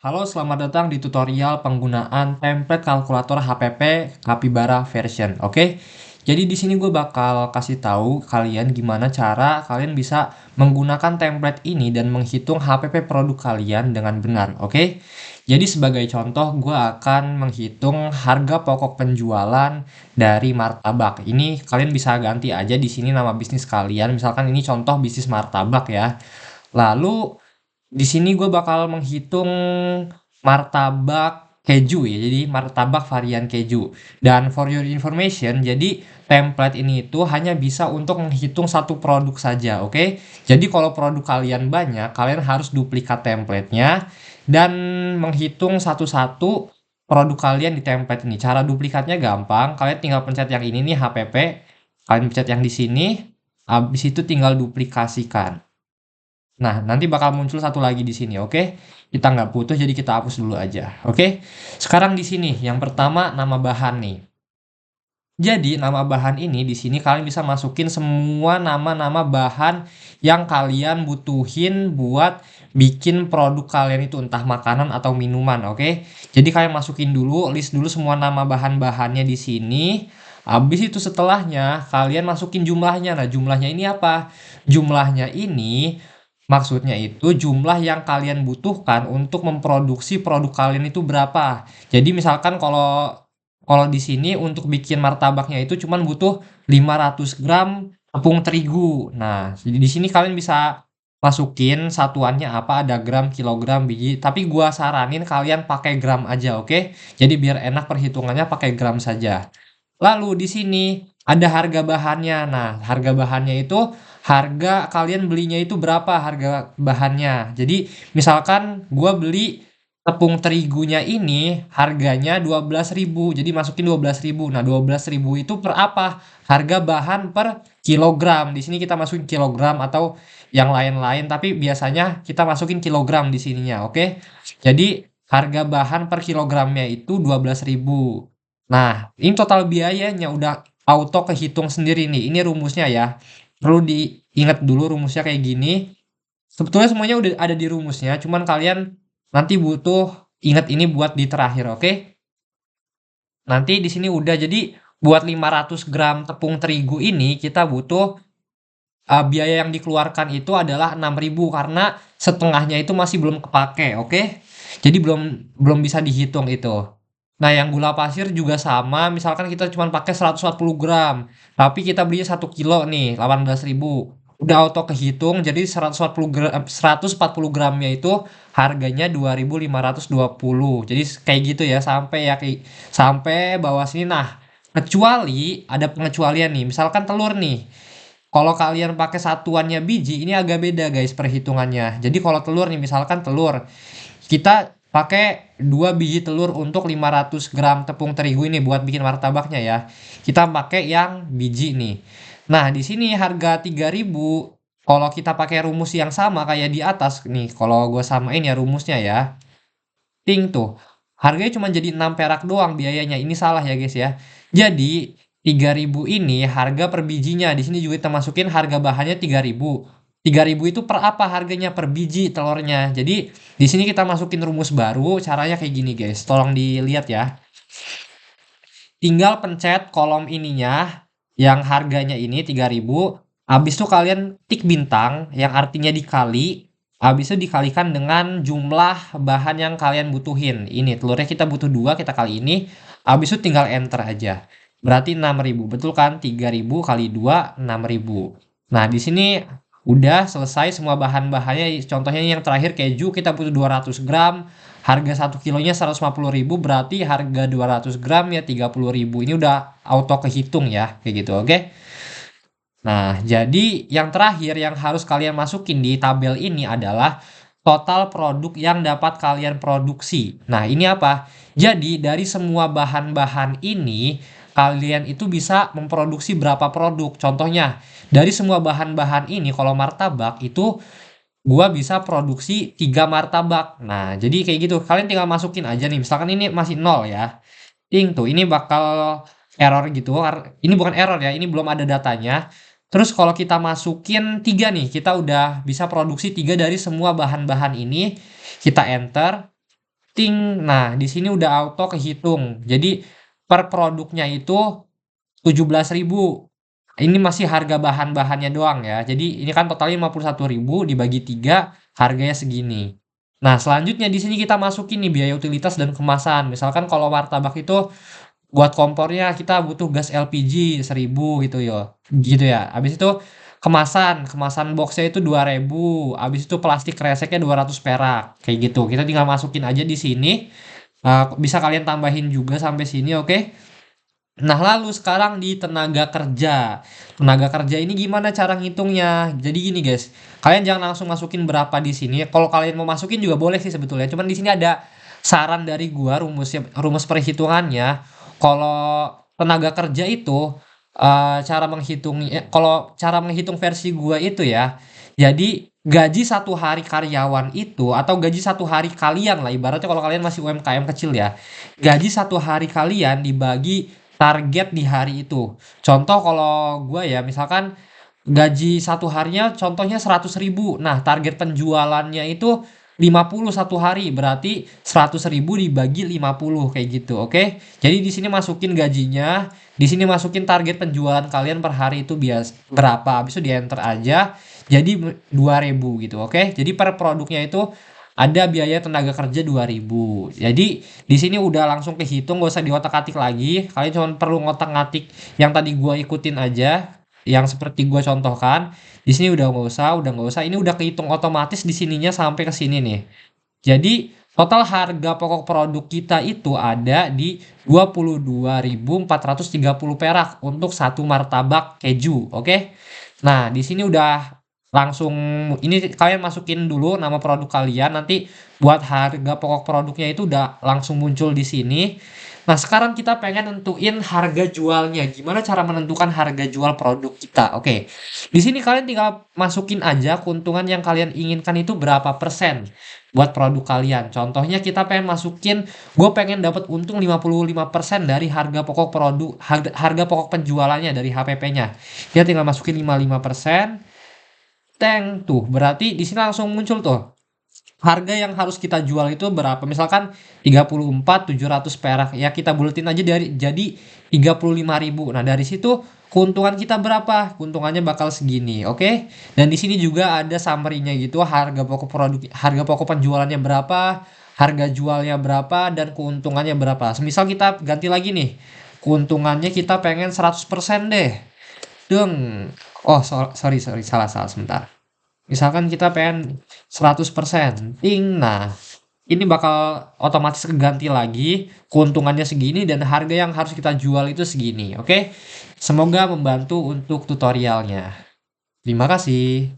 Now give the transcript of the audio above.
Halo, selamat datang di tutorial penggunaan template kalkulator HPP Capybara version. Oke, jadi di sini gue bakal kasih tahu kalian gimana cara kalian bisa menggunakan template ini dan menghitung HPP produk kalian dengan benar. Oke, jadi sebagai contoh gue akan menghitung harga pokok penjualan dari martabak. Ini kalian bisa ganti aja di sini nama bisnis kalian. Misalkan ini contoh bisnis martabak ya. Lalu di sini gue bakal menghitung martabak keju ya, jadi martabak varian keju. Dan for your information, jadi template ini itu hanya bisa untuk menghitung satu produk saja, oke? Jadi kalau produk kalian banyak, kalian harus duplikat templatenya dan menghitung satu-satu produk kalian di template ini. Cara duplikatnya gampang, kalian tinggal pencet yang ini nih HPP, kalian pencet yang di sini, habis itu tinggal duplikasikan. Nah, nanti bakal muncul satu lagi di sini, oke? Kita nggak putus, jadi kita hapus dulu aja, oke? Sekarang di sini, yang pertama nama bahan nih. Jadi, nama bahan ini di sini kalian bisa masukin semua nama-nama bahan yang kalian butuhin buat bikin produk kalian itu entah makanan atau minuman, oke? Jadi kalian masukin dulu, list dulu semua nama bahan-bahannya di sini. Habis itu setelahnya kalian masukin jumlahnya. Nah, jumlahnya ini apa? Jumlahnya ini maksudnya itu jumlah yang kalian butuhkan untuk memproduksi produk kalian itu berapa. Jadi misalkan kalau di sini untuk bikin martabaknya itu cuman butuh 500 gram tepung terigu. Nah, jadi di sini kalian bisa masukin satuannya apa, ada gram, kilogram, biji. Tapi gua saranin kalian pakai gram aja, oke? Jadi biar enak perhitungannya pakai gram saja. Lalu di sini ada harga bahannya. Nah, harga bahannya itu harga kalian belinya itu berapa harga bahannya. Jadi misalkan gua beli tepung terigunya ini harganya 12.000. Jadi masukin 12.000. Nah, 12.000 itu per apa? Harga bahan per kilogram. Di sini kita masukin kilogram atau yang lain-lain, tapi biasanya kita masukin kilogram di sininya, oke? Jadi harga bahan per kilogramnya itu 12.000. Nah, ini total biayanya udah auto kehitung sendiri nih. Ini rumusnya ya. Perlu diingat dulu rumusnya kayak gini. Sebetulnya semuanya udah ada di rumusnya, cuman kalian nanti butuh ingat ini buat di terakhir, oke? Nanti di sini udah jadi buat 500 gram tepung terigu ini kita butuh biaya yang dikeluarkan itu adalah 6.000 karena setengahnya itu masih belum kepake, oke? Jadi belum belum bisa dihitung itu. Nah, yang gula pasir juga sama, misalkan kita cuma pakai 140 gram, tapi kita belinya 1 kilo nih, 18.000. Udah auto kehitung, jadi 140 gram, 140 gramnya itu harganya 2.520. Jadi kayak gitu ya, sampai bawah sini. Nah, kecuali ada pengecualian nih, misalkan telur nih. Kalau kalian pakai satuannya biji, ini agak beda guys perhitungannya. Jadi kalau telur nih, misalkan telur, kita pakai 2 biji telur untuk 500 gram tepung terigu ini buat bikin martabaknya ya. Kita pakai yang biji nih. Nah, di sini harga 3.000 kalau kita pakai rumus yang sama kayak di atas nih. Kalau gue samain ya rumusnya ya. Ting tuh. Harganya cuma jadi 6 perak doang biayanya. Ini salah ya guys ya. Jadi 3.000 ini harga per bijinya. Di sini juga kita masukin harga bahannya 3.000. 3.000 itu per apa harganya per biji telurnya. Jadi di sini kita masukin rumus baru. Caranya kayak gini guys. Tolong dilihat ya. Tinggal pencet kolom ininya yang harganya ini 3.000. Habis itu kalian tik bintang yang artinya dikali. Habis itu dikalikan dengan jumlah bahan yang kalian butuhin. Ini telurnya kita butuh 2, kita kali ini. Habis itu tinggal enter aja. Berarti 6.000. Betul kan? 3.000 kali 2, 6.000. Nah, di sini udah selesai semua bahan-bahannya. Contohnya yang terakhir keju kita butuh 200 gram. Harga 1 kilonya 150.000, berarti harga 200 gram ya 30.000. Ini udah auto kehitung ya, kayak gitu, oke? Nah, jadi yang terakhir yang harus kalian masukin di tabel ini adalah total produk yang dapat kalian produksi. Nah, ini apa? Jadi dari semua bahan-bahan ini kalian itu bisa memproduksi berapa produk. Contohnya, dari semua bahan-bahan ini kalau martabak itu gua bisa produksi 3 martabak. Nah, jadi kayak gitu. Kalian tinggal masukin aja nih. Misalkan ini masih 0 ya. Ting tuh, ini bakal error gitu. Ini bukan error ya, ini belum ada datanya. Terus kalau kita masukin 3 nih, kita udah bisa produksi 3 dari semua bahan-bahan ini. Kita enter. ting. Nah, di sini udah auto kehitung. Jadi per produknya itu 17.000. Ini masih harga bahan-bahannya doang ya. Jadi ini kan totalnya 51.000 dibagi 3, harganya segini. Nah, selanjutnya di sini kita masukin nih biaya utilitas dan kemasan. Misalkan kalau martabak itu buat kompornya kita butuh gas LPG 1.000 gitu ya. Gitu ya. Habis itu kemasan boxnya itu 2.000. Habis itu plastik kreseknya 200 perak. Kayak gitu. Kita tinggal masukin aja di sini. Bisa kalian tambahin juga sampai sini, oke? Nah, lalu sekarang di tenaga kerja. Tenaga kerja ini gimana cara ngitungnya? Jadi gini, guys. Kalian jangan langsung masukin berapa di sini. Kalau kalian mau masukin juga boleh sih sebetulnya. Cuman di sini ada saran dari gua rumus perhitungannya. Kalau tenaga kerja itu cara menghitungnya kalau cara menghitung versi gua itu ya. Jadi gaji satu hari karyawan itu atau gaji satu hari kalian lah ibaratnya kalau kalian masih UMKM kecil ya. Gaji satu hari kalian dibagi target di hari itu. Contoh kalau gue ya, misalkan gaji satu harinya contohnya 100.000. Nah, target penjualannya itu 50 satu hari, berarti 100.000 dibagi 50 kayak gitu, oke? Jadi di sini masukin gajinya, di sini masukin target penjualan kalian per hari itu berapa, habis itu di enter aja, jadi 2.000 gitu, oke? Jadi per produknya itu ada biaya tenaga kerja 2.000. Jadi di sini udah langsung kehitung, gak usah diotak-atik lagi. Kalian cuma perlu ngotak-ngatik yang tadi gua ikutin aja, yang seperti gua contohkan. Di sini udah nggak usah. Ini udah kehitung otomatis di sininya sampai ke sini nih. Jadi total harga pokok produk kita itu ada di 22.430 perak untuk satu martabak keju, oke? Nah, di sini udah langsung ini kalian masukin dulu nama produk kalian, nanti buat harga pokok produknya itu udah langsung muncul di sini. Nah, sekarang kita pengen nentuin harga jualnya. Gimana cara menentukan harga jual produk kita? Oke. Di sini kalian tinggal masukin aja keuntungan yang kalian inginkan itu berapa persen buat produk kalian. Contohnya kita pengen masukin, gue pengen dapat untung 55% dari harga pokok produk, harga pokok penjualannya dari HPP-nya. Dia tinggal masukin 55%. Teng tuh, berarti di sini langsung muncul tuh harga yang harus kita jual itu berapa? Misalkan 34.700 perak. Ya kita buletin aja dari jadi 35.000. Nah, dari situ keuntungan kita berapa? Keuntungannya bakal segini, oke? Dan di sini juga ada summary-nya gitu, harga pokok penjualannya berapa, harga jualnya berapa, dan keuntungannya berapa. Semisal kita ganti lagi nih. Keuntungannya kita pengen 100% deh. Deng. Oh, sorry, salah sebentar. Misalkan kita pengen 100%, ting. Nah, ini bakal otomatis keganti lagi, keuntungannya segini dan harga yang harus kita jual itu segini, oke? Semoga membantu untuk tutorialnya. Terima kasih.